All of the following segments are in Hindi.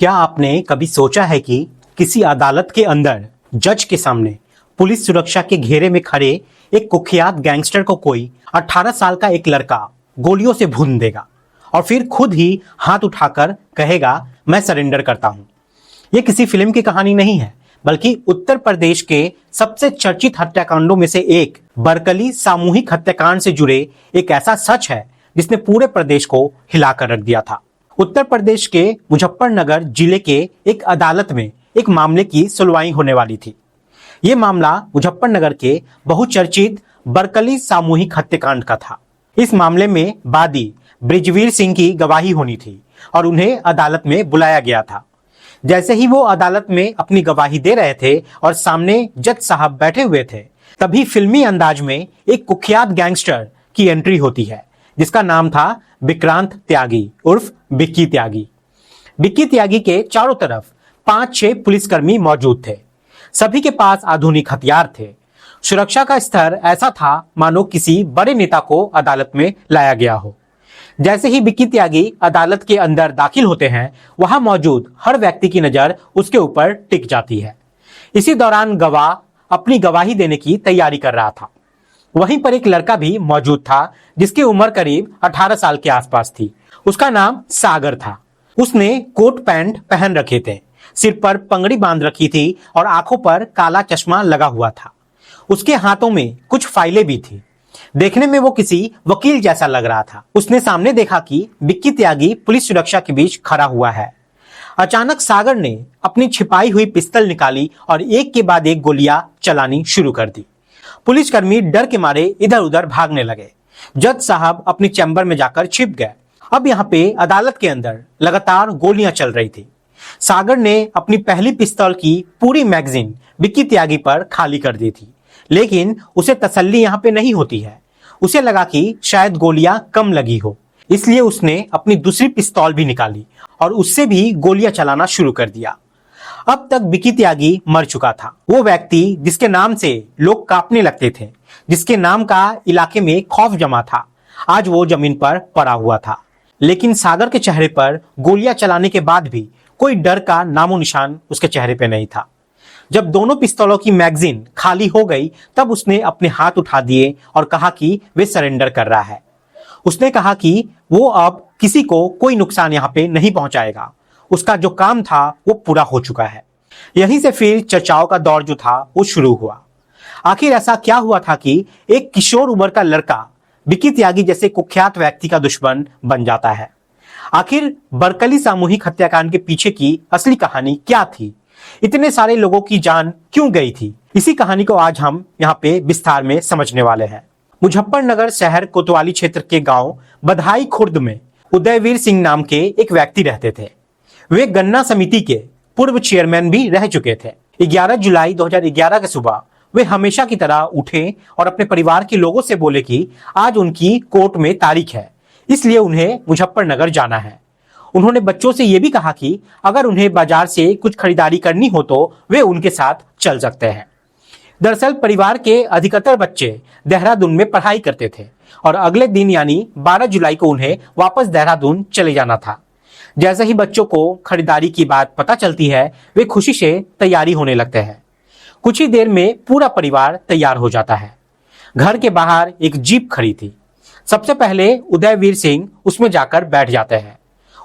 क्या आपने कभी सोचा है कि किसी अदालत के अंदर जज के सामने पुलिस सुरक्षा के घेरे में खड़े एक कुख्यात गैंगस्टर को कोई 18 साल का एक लड़का गोलियों से भून देगा और फिर खुद ही हाथ उठाकर कहेगा मैं सरेंडर करता हूं। यह किसी फिल्म की कहानी नहीं है, बल्कि उत्तर प्रदेश के सबसे चर्चित हत्याकांडों में से एक बरकली सामूहिक हत्याकांड से जुड़े एक ऐसा सच है जिसने पूरे प्रदेश को हिलाकर रख दिया था। उत्तर प्रदेश के मुजफ्फरनगर जिले के एक अदालत में एक मामले की सुनवाई होने वाली थी। यह मामला मुजफ्फरनगर के बहुचर्चित बरकली सामूहिक हत्याकांड का था। इस मामले में वादी बृजवीर सिंह की गवाही होनी थी और उन्हें अदालत में बुलाया गया था। जैसे ही वो अदालत में अपनी गवाही दे रहे थे और सामने जज साहब बैठे हुए थे, तभी फिल्मी अंदाज में एक कुख्यात गैंगस्टर की एंट्री होती है जिसका नाम था विक्रांत त्यागी उर्फ बिक्की त्यागी। बिक्की त्यागी के चारों तरफ 5-6 पुलिसकर्मी मौजूद थे। सभी के पास आधुनिक हथियार थे। सुरक्षा का स्तर ऐसा था मानो किसी बड़े नेता को अदालत में लाया गया हो। जैसे ही बिक्की त्यागी अदालत के अंदर दाखिल होते हैं, वहां मौजूद हर व्यक्ति की नजर उसके ऊपर टिक जाती है। इसी दौरान गवाह अपनी गवाही देने की तैयारी कर रहा था। वहीं पर एक लड़का भी मौजूद था जिसकी उम्र करीब 18 साल के आसपास थी। उसका नाम सागर था। उसने कोट पैंट पहन रखे थे, सिर पर पगड़ी बांध रखी थी और आंखों पर काला चश्मा लगा हुआ था। उसके हाथों में कुछ फाइलें भी थी। देखने में वो किसी वकील जैसा लग रहा था। उसने सामने देखा कि बिक्की त्यागी पुलिस सुरक्षा के बीच खड़ा हुआ है। अचानक सागर ने अपनी छिपाई हुई पिस्तौल निकाली और एक के बाद एक गोलियां चलानी शुरू कर दी। पुलिसकर्मी डर के मारे इधर उधर भागने लगे। जज साहब अपने चैम्बर में जाकर छिप गए। अब यहाँ पे अदालत के अंदर लगातार गोलियां चल रही थी। सागर ने अपनी पहली पिस्तौल की पूरी मैगजीन बिक्की त्यागी पर खाली कर दी थी, लेकिन उसे तसल्ली यहाँ पे नहीं होती है। उसे लगा कि शायद गोलियां कम लगी हो, इसलिए उसने अपनी दूसरी पिस्तौल भी निकाली और उससे भी गोलियां चलाना शुरू कर दिया। अब तक बिक्की त्यागी मर चुका था। वो व्यक्ति जिसके नाम से लोग कांपने लगते थे, जिसके नाम का इलाके में खौफ जमा था, आज वो जमीन पर पड़ा हुआ था। लेकिन सागर के चेहरे पर गोलियां चलाने के बाद भी कोई डर का नामो निशान उसके चेहरे पे नहीं था। जब दोनों पिस्तौलों की मैगजीन खाली हो गई, तब उसने अपने हाथ उठा दिए और कहा कि वे सरेंडर कर रहा है। उसने कहा कि वो अब किसी को कोई नुकसान यहाँ पे नहीं पहुंचाएगा। उसका जो काम था वो पूरा हो चुका है। यहीं से फिर चर्चाओं का दौर जो था वो शुरू हुआ। आखिर ऐसा क्या हुआ था कि एक किशोर उम्र का लड़का बिक्की त्यागी जैसे कुख्यात व्यक्ति का दुश्मन बन जाता है? आखिर बरकली सामूहिक हत्याकांड के पीछे की असली कहानी क्या थी? इतने सारे लोगों की जान क्यों गई थी? इसी कहानी को आज हम यहाँ पे विस्तार में समझने वाले हैं। मुजफ्फरनगर शहर कोतवाली क्षेत्र के गांव बधाई खुर्द में उदयवीर सिंह नाम के एक व्यक्ति रहते थे। वे गन्ना समिति के पूर्व चेयरमैन भी रह चुके थे। 11 जुलाई 2011 की सुबह वे हमेशा की तरह उठे और अपने परिवार के लोगों से बोले कि आज उनकी कोर्ट में तारीख है, इसलिए उन्हें मुजफ्फरनगर जाना है। उन्होंने बच्चों से यह भी कहा कि अगर उन्हें बाजार से कुछ खरीदारी करनी हो तो वे उनके साथ चल सकते हैं। दरअसल परिवार के अधिकतर बच्चे देहरादून में पढ़ाई करते थे और अगले दिन यानी 12 जुलाई को उन्हें वापस देहरादून चले जाना था। जैसे ही बच्चों को खरीदारी की बात पता चलती है, वे खुशी से तैयारी होने लगते हैं। कुछ ही देर में पूरा परिवार तैयार हो जाता है। घर के बाहर एक जीप खड़ी थी। सबसे पहले उदयवीर सिंह उसमें जाकर बैठ जाते हैं।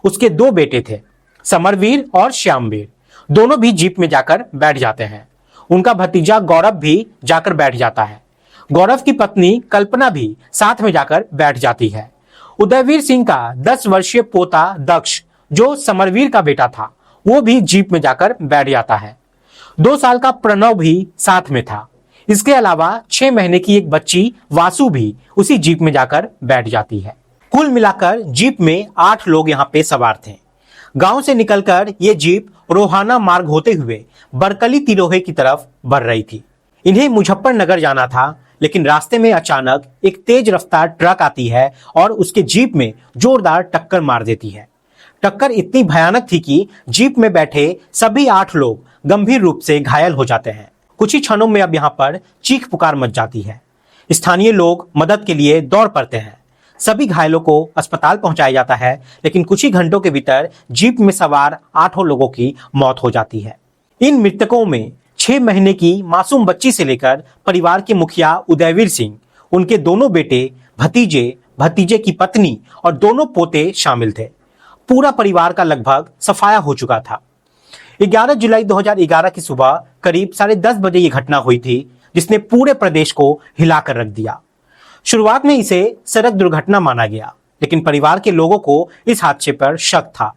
उसके 2 बेटे थे, समरवीर और श्यामवीर। दोनों भी जीप में जाकर बैठ जाते हैं। उनका भतीजा गौरव भी जाकर बैठ जाता है। गौरव की पत्नी कल्पना भी साथ में जाकर बैठ जाती है। उदयवीर सिंह का 10 वर्षीय पोता दक्ष, जो समरवीर का बेटा था, वो भी जीप में जाकर बैठ जाता है। 2 साल का प्रणव भी साथ में था। इसके अलावा 6 महीने की एक बच्ची वासु भी उसी जीप में जाकर बैठ जाती है। कुल मिलाकर जीप में 8 लोग यहाँ पे सवार थे। गांव से निकलकर ये जीप रोहाना मार्ग होते हुए बरकली तिरोहे की तरफ बढ़ रही थी। इन्हें मुजफ्फरनगर जाना था, लेकिन रास्ते में अचानक एक तेज रफ्तार ट्रक आती है और उसके जीप में जोरदार टक्कर मार देती है। टक्कर इतनी भयानक थी कि जीप में बैठे सभी 8 लोग गंभीर रूप से घायल हो जाते हैं। कुछ ही क्षणों में अब यहाँ पर चीख पुकार मच जाती है। स्थानीय लोग मदद के लिए दौड़ पड़ते हैं। सभी घायलों को अस्पताल पहुंचाया जाता है, लेकिन कुछ ही घंटों के भीतर जीप में सवार 8 लोगों की मौत हो जाती है। इन मृतकों में 6 महीने की मासूम बच्ची से लेकर परिवार के मुखिया उदयवीर सिंह, उनके दोनों बेटे, भतीजे, भतीजे की पत्नी और दोनों पोते शामिल थे। पूरा परिवार का लगभग सफाया हो चुका था। 11 जुलाई 2011 की सुबह करीब 10:30 बजे ये घटना हुई थी, जिसने पूरे प्रदेश को हिलाकर रख दिया। शुरुआत में इसे सड़क दुर्घटना माना गया, लेकिन परिवार के लोगों को इस हादसे पर शक था।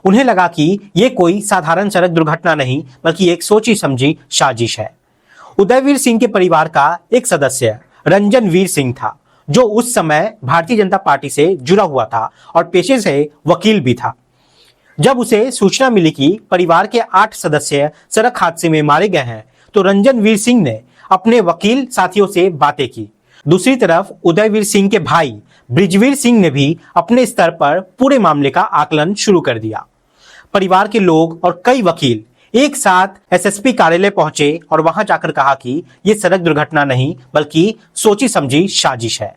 उन्हें लगा कि यह कोई साधारण सड़क दुर्घटना नहीं, बल्कि एक सोची समझी साजिश है। उदयवीर सिंह के परिवार का एक सदस्य रंजनवीर सिंह था, जो उस समय भारतीय जनता पार्टी से जुड़ा हुआ था और पेशे से वकील भी था। जब उसे सूचना मिली कि परिवार के 8 सदस्य सड़क हादसे में मारे गए हैं, तो रंजनवीर सिंह ने अपने वकील साथियों से बातें की। दूसरी तरफ उदयवीर सिंह के भाई बृजवीर सिंह ने भी अपने स्तर पर पूरे मामले का आकलन शुरू कर दिया। परिवार के लोग और कई वकील एक साथ एसएसपी कार्यालय पहुंचे और वहां जाकर कहा कि यह सड़क दुर्घटना नहीं, बल्कि सोची समझी साजिश है।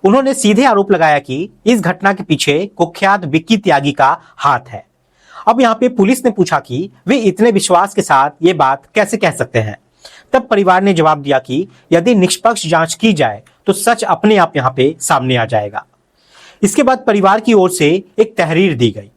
उन्होंने सीधे आरोप लगाया कि इस घटना के पीछे कुख्यात विक्की त्यागी का हाथ है। अब यहाँ पे पुलिस ने पूछा कि वे इतने विश्वास के साथ ये बात कैसे कह सकते हैं। तब परिवार ने जवाब दिया कि यदि निष्पक्ष जांच की जाए तो सच अपने आप यहाँ पे सामने आ जाएगा। इसके बाद परिवार की ओर से एक तहरीर दी गई।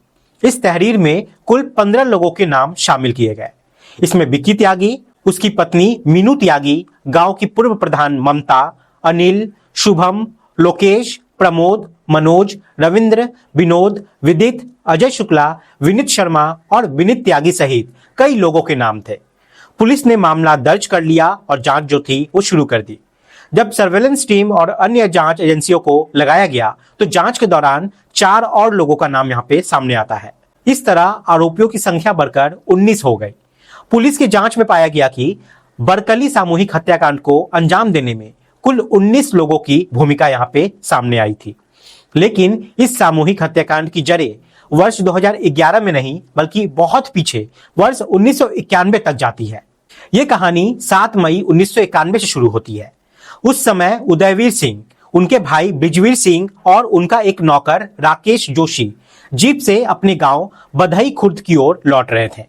इस तहरीर में कुल 15 लोगों के नाम शामिल किए गए। इसमें विक्की त्यागी, उसकी पत्नी मीनू त्यागी, गांव की पूर्व प्रधान ममता, अनिल, शुभम, लोकेश, प्रमोद, मनोज, रविंद्र, विनोद, विदित, अजय शुक्ला, विनीत शर्मा और विनीत त्यागी सहित कई लोगों के नाम थे। पुलिस ने मामला दर्ज कर लिया और जांच जो थी वो शुरू कर दी। जब सर्वेलेंस टीम और अन्य जांच एजेंसियों को लगाया गया, तो जांच के दौरान 4 और लोगों का नाम यहाँ पे सामने आता है। इस तरह आरोपियों की संख्या बढ़कर 19 हो गई। पुलिस की जांच में पाया गया कि बरकली सामूहिक हत्याकांड को अंजाम देने में कुल 19 लोगों की भूमिका यहाँ पे सामने आई थी। लेकिन इस सामूहिक हत्याकांड की जड़ें वर्ष 2011 में नहीं, बल्कि बहुत पीछे वर्ष 1991 तक जाती है। यह कहानी 7 मई 1991 से शुरू होती है। उस समय उदयवीर सिंह, उनके भाई बृजवीर सिंह और उनका एक नौकर राकेश जोशी जीप से अपने गांव बधई खुर्द की ओर लौट रहे थे।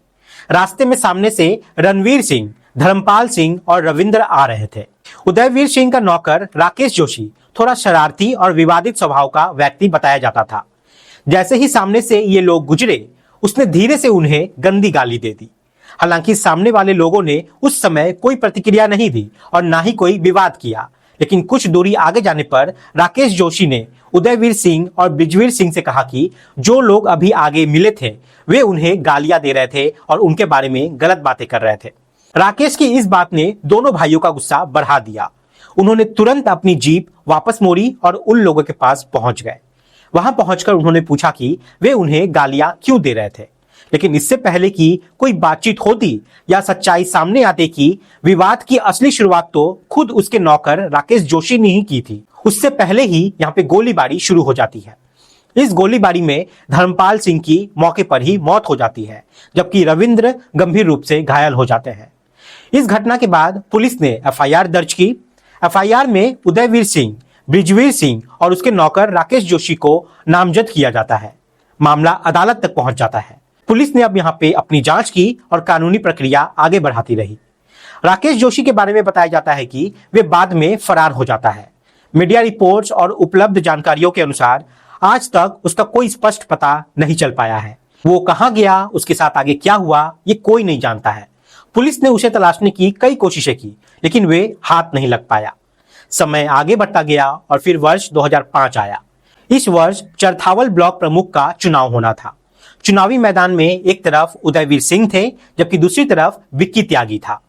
रास्ते में सामने से रणवीर सिंह, धर्मपाल सिंह और रविंद्र आ रहे थे। उदयवीर सिंह का नौकर राकेश जोशी थोड़ा शरारती और विवादित स्वभाव का व्यक्ति बताया जाता था। जैसे ही सामने से ये लोग गुजरे, उसने धीरे से उन्हें गंदी गाली दे दी। हालांकि सामने वाले लोगों ने उस समय कोई प्रतिक्रिया नहीं दी और ना ही कोई विवाद किया, लेकिन कुछ दूरी आगे जाने पर राकेश जोशी ने उदयवीर सिंह और बृजवीर सिंह से कहा कि जो लोग अभी आगे मिले थे वे उन्हें गालियां दे रहे थे और उनके बारे में गलत बातें कर रहे थे। राकेश की इस बात ने दोनों भाइयों का गुस्सा बढ़ा दिया। उन्होंने तुरंत अपनी जीप वापस मोड़ी और उन लोगों के पास पहुंच गए। वहां पहुंचकर उन्होंने पूछा कि वे उन्हें गालियां क्यों दे रहे थे। लेकिन इससे पहले कि कोई बातचीत होती या सच्चाई सामने आते कि विवाद की असली शुरुआत तो खुद उसके नौकर राकेश जोशी ने ही की थी। उससे पहले ही यहाँ पे गोलीबारी शुरू हो जाती है। इस गोलीबारी में धर्मपाल सिंह की मौके पर ही मौत हो जाती है, जबकि रविंद्र गंभीर रूप से घायल हो जाते हैं। इस घटना के बाद पुलिस ने एफआईआर दर्ज की। एफआईआर में उदयवीर सिंह, बृजवीर सिंह और उसके नौकर राकेश जोशी को नामजद किया जाता है। मामला अदालत तक पहुंच जाता है। पुलिस ने अब यहाँ पे अपनी जांच की और कानूनी प्रक्रिया आगे बढ़ाती रही। राकेश जोशी के बारे में बताया जाता है कि वे बाद में फरार हो जाता है। मीडिया रिपोर्ट्स और उपलब्ध जानकारियों के अनुसार आज तक उसका कोई स्पष्ट पता नहीं चल पाया है। वो कहाँ गया, उसके साथ आगे क्या हुआ, ये कोई नहीं जानता है। पुलिस ने उसे तलाशने की कई कोशिशें की, लेकिन वे हाथ नहीं लग पाया। समय आगे बढ़ता गया और फिर वर्ष 2005 आया। इस वर्ष चरथावल ब्लॉक प्रमुख का चुनाव होना था। चुनावी मैदान में एक तरफ उदयवीर सिंह थे, जबकि दूसरी तरफ विक्की त्यागी था।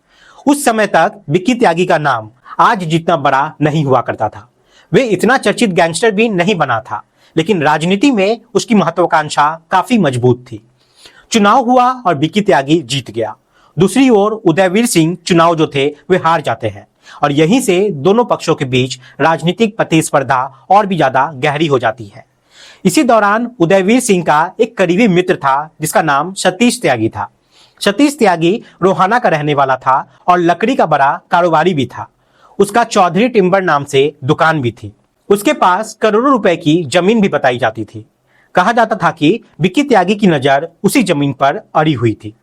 उस समय तक विक्की त्यागी का नाम आज जितना बड़ा नहीं हुआ करता था। वे इतना चर्चित गैंगस्टर भी नहीं बना था, लेकिन राजनीति में उसकी महत्वाकांक्षा काफी मजबूत थी। चुनाव हुआ और विक्की त्यागी जीत गया। दूसरी ओर उदयवीर सिंह चुनाव जो थे वे हार जाते हैं और यहीं से दोनों पक्षों के बीच राजनीतिक प्रतिस्पर्धा और भी ज्यादा गहरी हो जाती है। इसी दौरान उदयवीर सिंह का एक करीबी मित्र था जिसका नाम सतीश त्यागी था। सतीश त्यागी रोहाना का रहने वाला था और लकड़ी का बड़ा कारोबारी भी था। उसका चौधरी टिम्बर नाम से दुकान भी थी। उसके पास करोड़ों रुपए की जमीन भी बताई जाती थी। कहा जाता था कि विक्की त्यागी की नजर उसी जमीन पर अड़ी हुई थी।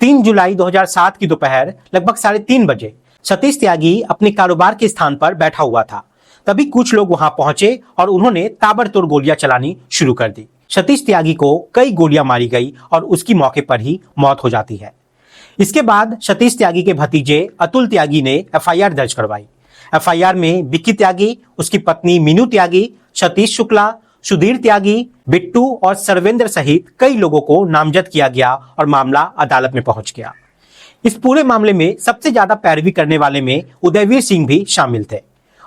3 जुलाई 2007 की दोपहर लगभग 3:30 बजे सतीश त्यागी अपने कारोबार के स्थान पर बैठा हुआ था। तभी कुछ लोग वहां पहुंचे और उन्होंने ताबड़तोड़ गोलियां चलानी शुरू कर दी। सतीश त्यागी को कई गोलियां मारी गई और उसकी मौके पर ही मौत हो जाती है। इसके बाद सतीश त्यागी के भतीजे अतुल त्यागी ने एफआईआर दर्ज करवाई। एफआईआर में विक्की त्यागी, उसकी पत्नी मीनू त्यागी, सतीश शुक्ला, सुधीर त्यागी, बिट्टू और सर्वेंद्र सहित कई लोगों को नामजद किया गया और मामला अदालत में पहुंच गया। इस पूरे मामले में सबसे ज्यादा पैरवी करने वाले में उदयवीर सिंह भी शामिल थे।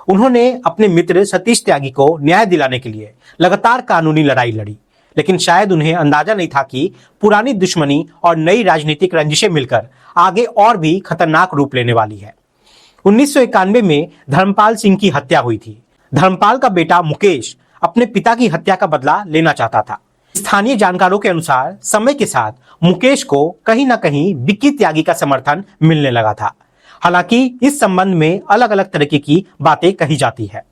उन्होंने अपने मित्र सतीश त्यागी को न्याय दिलाने के लिए लगातार कानूनी लड़ाई लड़ी, लेकिन शायद उन्हें अंदाजा नहीं था कि पुरानी दुश्मनी और नई राजनीतिक रंजिशें मिलकर आगे और भी खतरनाक रूप लेने वाली है। 1991 में धर्मपाल सिंह की हत्या हुई थी। धर्मपाल का बेटा मुकेश अपने पिता की हत्या का बदला लेना चाहता था। स्थानीय जानकारों के अनुसार समय के साथ मुकेश को कहीं ना कहीं विक्की त्यागी का समर्थन मिलने लगा था। हालांकि इस संबंध में अलग अलग तरीके की बातें कही जाती है।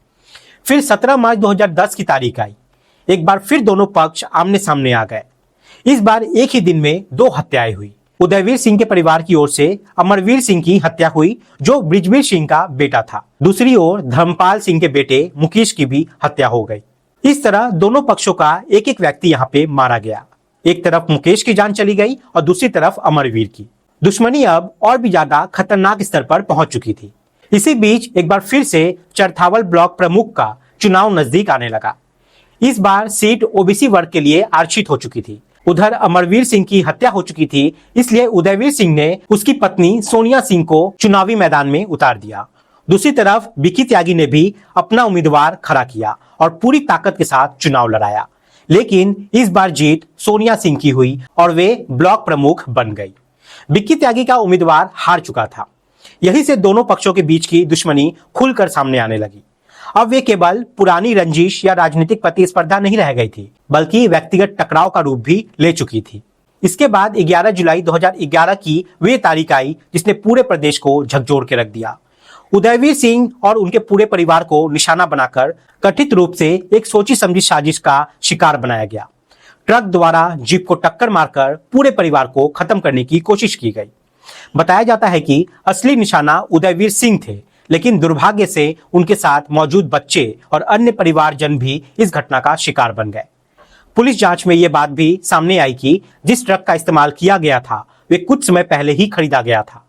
फिर 17 मार्च 2010 की तारीख आई। एक बार फिर दोनों पक्ष आमने सामने आ गए। इस बार एक ही दिन में 2 हत्याएं हुई। उदयवीर सिंह के परिवार की ओर से अमरवीर सिंह की हत्या हुई, जो बृजवीर सिंह का बेटा था। दूसरी ओर धर्मपाल सिंह के बेटे मुकेश की भी हत्या हो गई। इस तरह दोनों पक्षों का एक एक व्यक्ति यहाँ पे मारा गया। एक तरफ मुकेश की जान चली गई और दूसरी तरफ अमरवीर की। दुश्मनी अब और भी ज्यादा खतरनाक स्तर पर पहुंच चुकी थी। इसी बीच एक बार फिर से चरथावल ब्लॉक प्रमुख का चुनाव नजदीक आने लगा। इस बार सीट ओबीसी वर्ग के लिए आरक्षित हो चुकी थी। उधर अमरवीर सिंह की हत्या हो चुकी थी, इसलिए उदयवीर सिंह ने उसकी पत्नी सोनिया सिंह को चुनावी मैदान में उतार दिया। दूसरी तरफ विक्की त्यागी ने भी अपना उम्मीदवार खड़ा किया और पूरी ताकत के साथ चुनाव लड़ाया। लेकिन इस बार जीत सोनिया सिंह की हुई और वे ब्लॉक प्रमुख बन गई। विक्की त्यागी का उम्मीदवार हार चुका था। यही से दोनों पक्षों के बीच की दुश्मनी खुलकर सामने आने लगी। अब वे केवल पुरानी रंजिश या राजनीतिक प्रतिस्पर्धा नहीं रह गई थी, बल्कि व्यक्तिगत टकराव का रूप भी ले चुकी थी। इसके बाद 11 जुलाई 2011 की वे तारीख आई जिसने पूरे प्रदेश को झकझोर के रख दिया। उदयवीर सिंह और उनके पूरे परिवार को निशाना बनाकर कथित रूप से एक सोची समझी साजिश का शिकार बनाया गया। ट्रक द्वारा जीप को टक्कर मारकर पूरे परिवार को खत्म करने की कोशिश की गई। बताया जाता है कि असली निशाना उदयवीर सिंह थे, लेकिन दुर्भाग्य से उनके साथ मौजूद बच्चे और अन्य परिवारजन भी इस घटना का शिकार बन गए। पुलिस जांच में यह बात भी सामने आई कि जिस ट्रक का इस्तेमाल किया गया था वे कुछ समय पहले ही खरीदा गया था।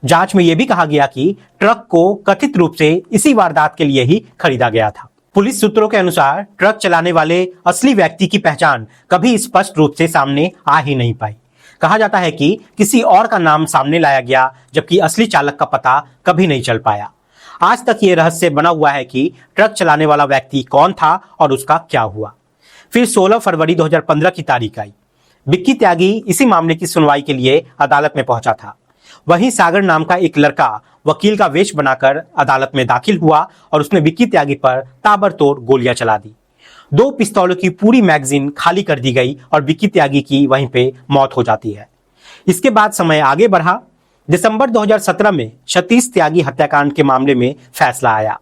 जांच में यह भी कहा गया कि ट्रक को कथित रूप से इसी वारदात के लिए ही खरीदा गया था। पुलिस सूत्रों के अनुसार ट्रक चलाने वाले असली व्यक्ति की पहचान कभी स्पष्ट रूप से सामने आ ही नहीं पाई। कहा जाता है कि किसी और का नाम सामने लाया गया, जबकि असली चालक का पता कभी नहीं चल पाया। आज तक ये रहस्य बना हुआ है कि ट्रक चलाने वाला व्यक्ति कौन था और उसका क्या हुआ। फिर 16 फरवरी 2015 की तारीख आई। विक्की त्यागी इसी मामले की सुनवाई के लिए अदालत में पहुंचा था। वहीं सागर नाम का एक लड़का वकील का वेश बनाकर अदालत में दाखिल हुआ और उसने विक्की त्यागी पर ताबड़तोड़ गोलियां चला दी। 2 पिस्तौलों की पूरी मैगजीन खाली कर दी गई और विक्की त्यागी की वहीं पे मौत हो जाती है। इसके बाद समय आगे बढ़ा। दिसंबर 2017 में सतीश त्यागी हत्याकांड के मामले में फैसला आया।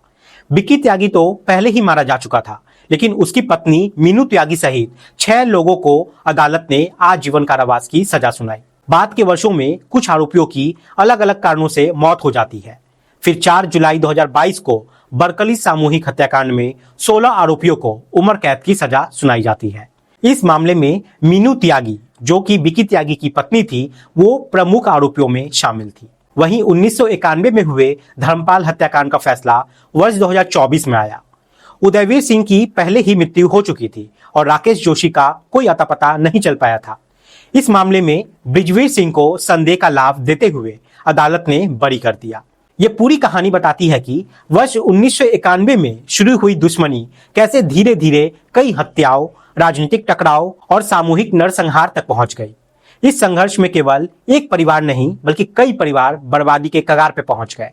विक्की त्यागी तो पहले ही मारा जा चुका था, लेकिन उसकी पत्नी मीनू त्यागी सहित 6 लोगों को अदालत ने आजीवन कारावास की सजा सुनाई। बाद के वर्षों में कुछ आरोपियों की अलग अलग कारणों से मौत हो जाती है। फिर 4 जुलाई 2022 को बरकली सामूहिक हत्याकांड में 16 आरोपियों को उम्र कैद की सजा सुनाई जाती है। इस मामले में मीनू त्यागी, जो कि विक्की त्यागी की पत्नी थी, वो प्रमुख आरोपियों में शामिल थी। वहीं 1991 में हुए धर्मपाल हत्याकांड का फैसला वर्ष 2024 में आया। उदयवीर सिंह की पहले ही मृत्यु हो चुकी थी और राकेश जोशी का कोई अता पता नहीं चल पाया था। इस मामले में बृजवीर सिंह को संदेह का लाभ देते हुए अदालत ने बरी कर दिया। ये पूरी कहानी बताती है कि वर्ष 1991 में शुरू हुई दुश्मनी कैसे धीरे धीरे कई हत्याओं, राजनीतिक टकराव और सामूहिक नरसंहार तक पहुंच गई। इस संघर्ष में केवल एक परिवार नहीं, बल्कि कई परिवार बर्बादी के कगार पे पहुंच गए।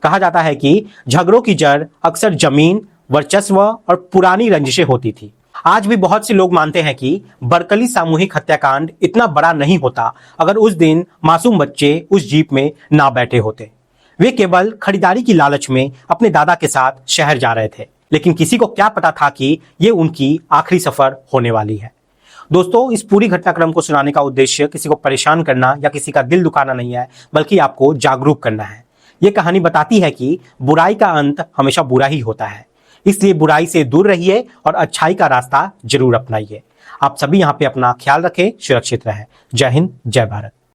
कहा जाता है कि झगड़ों की जड़ अक्सर जमीन, वर्चस्व और पुरानी रंजिशें होती थी। आज भी बहुत से लोग मानते हैं कि बरकली सामूहिक हत्याकांड इतना बड़ा नहीं होता अगर उस दिन मासूम बच्चे उस जीप में ना बैठे होते। वे केवल खरीदारी की लालच में अपने दादा के साथ शहर जा रहे थे। लेकिन किसी को क्या पता था कि ये उनकी आखिरी सफर होने वाली है। दोस्तों, इस पूरी घटनाक्रम को सुनाने का उद्देश्य किसी को परेशान करना या किसी का दिल दुखाना नहीं है, बल्कि आपको जागरूक करना है। ये कहानी बताती है कि बुराई का अंत हमेशा बुरा ही होता है, इसलिए बुराई से दूर रहिए और अच्छाई का रास्ता जरूर अपनाइए। आप सभी यहाँ पे अपना ख्याल रखें, सुरक्षित रहें। जय हिंद, जय भारत।